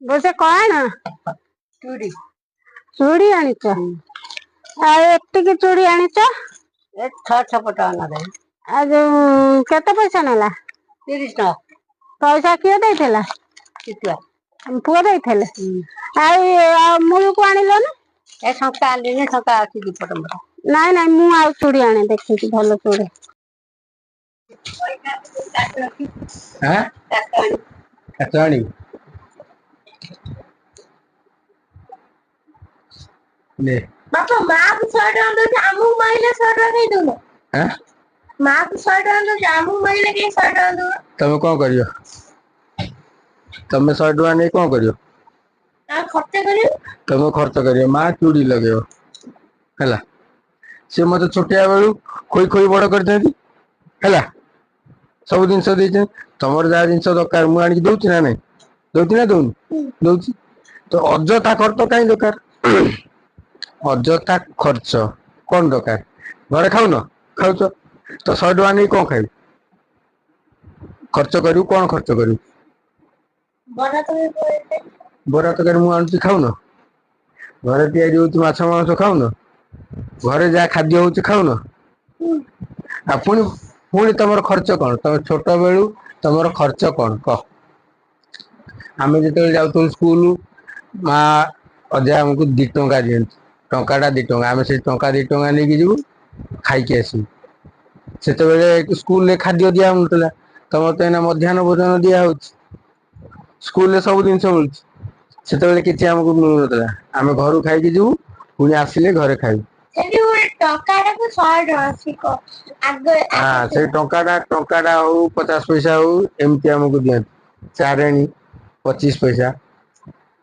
बोसे कौन चूड़ी चूड़ी आनिच एतिकी चूड़ी आनिच ए 6 पटा ना दे आ जो केते पैसा नेला 30 टका पैसा किए देइथेला कितुआ पुआ देइथेले आ मुळु को आनिलो ना ए संका आलिने संका आसी दीपट मरा नाई नाई मु आ चूड़ी आने देखि भलो चूड़ी हां कचाणी ले बापा मां को 100 टका दो आमु महिले 100 टका दे दो हां मां को 100 टका दो आमु महिले के 100 टका दो तमे कोन करियो तमे 100 टका नै कोन करियो आ खर्च करियो तमे खर्च करियो मां चूड़ी लगेयो हला से मते छोटिया बेलू खोई खोई बड़ कर देती हला सब दिन से देते तमर जा दिन से दरकार मु आनी दउची ना नै दउची ना दउची तो अजथा खर्च काई दरकार अजथा खर्च कौन दरकार घरे खाऊ न खाऊ तो 100 टका नै कोन खाई खर्च करू कौन खर्च करू बरा तो मु आनी खाऊ न घरे तैयारी होती माछ मांस खाऊ न घरे जा खाद्य होती खाऊ न आ पुणी पुणी तमर खर्च कौन तुम छोट बेलू तमर खर्च कौन कह आम जो जाऊ स्कूल माँ अजा आमको 2 टंका दिखता टंकाटा 2 टंका आम से टंका 2 टंका नहीं जीव खाई आसू से स्कूल खाद्य दिया ना तुम तो यहाँ मध्याह्न भोजन दिया स्कूल सब जिन मिलूँ कि आमको मिलूना आम घर खाई जीव पुणी आसिले घरे खाई से टंकाटा हो 50 पैसा हो एमती आमको दिखती चारेणी 25 पैसा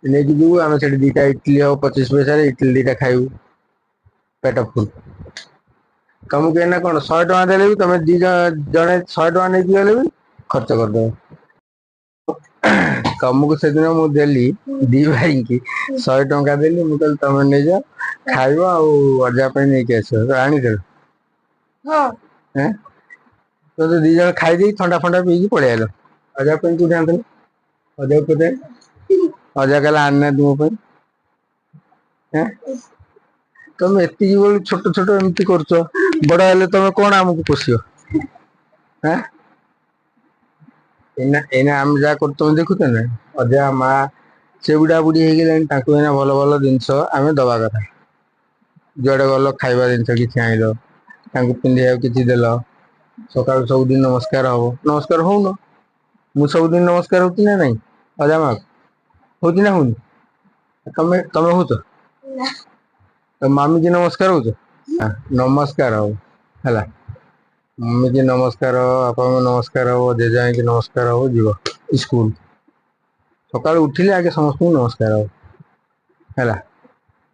नहीं जीव आम से 2टा इडली हो 25 पैसा इडली 2टा खाऊ पेट फुल तुमको एना कौन 100 टका देले भी तुम जड़े 100 टका नहीं गले भी खर्च करदे तुमको से दिन मुझे देली 2 भाई की 100 टका देली मुझे तुम नहीं जा खाइब आजा नहीं कि आस आनी तो 2 जन खाई ठंडा फंडा पी पड़े आल अजा कौन आते अजा को अजा कहला आना तुम तुम एति छोट छोट एमती कर बड़ हेले तुम कौन आमको पोषियो एना आम जा कर तुम देखुच ना अजा माँ से बुढ़ा बुढ़ी हो भल भल जिनस आम दबा कथा जुआड़े गल खाइबा जिनस कि आइल पिंधा कि देल सका सब दिन नमस्कार हम नमस्कार हो न मु सब दिन नमस्कार होती ना नहीं अजा माँ होती ना हूँ तमें तमें हो तो मामी जी नमस्कार हो नमस्कार हो है मम्मी जी नमस्कार बापा नमस्कार हो जेजा की नमस्कार हो जीव स्कूल सका उठिले आगे समस्त नमस्कार हो है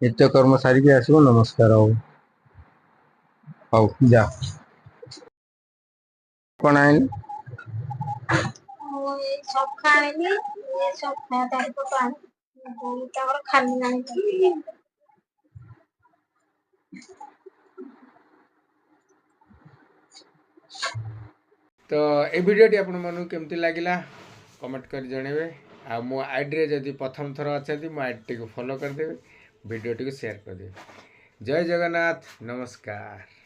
नित्य कर्म सारिकी आसो नमस्कार हो हौ जा कौन आइल खाली तो ये भिडियोटी आपण मन केमती लगिला कमेंट कर जनइबे आ मो आईडी रे जदि प्रथम थर अच्छा मो आईडी को फॉलो करदेवे भिडियोटी को शेयर करदेवे जय जगन्नाथ नमस्कार।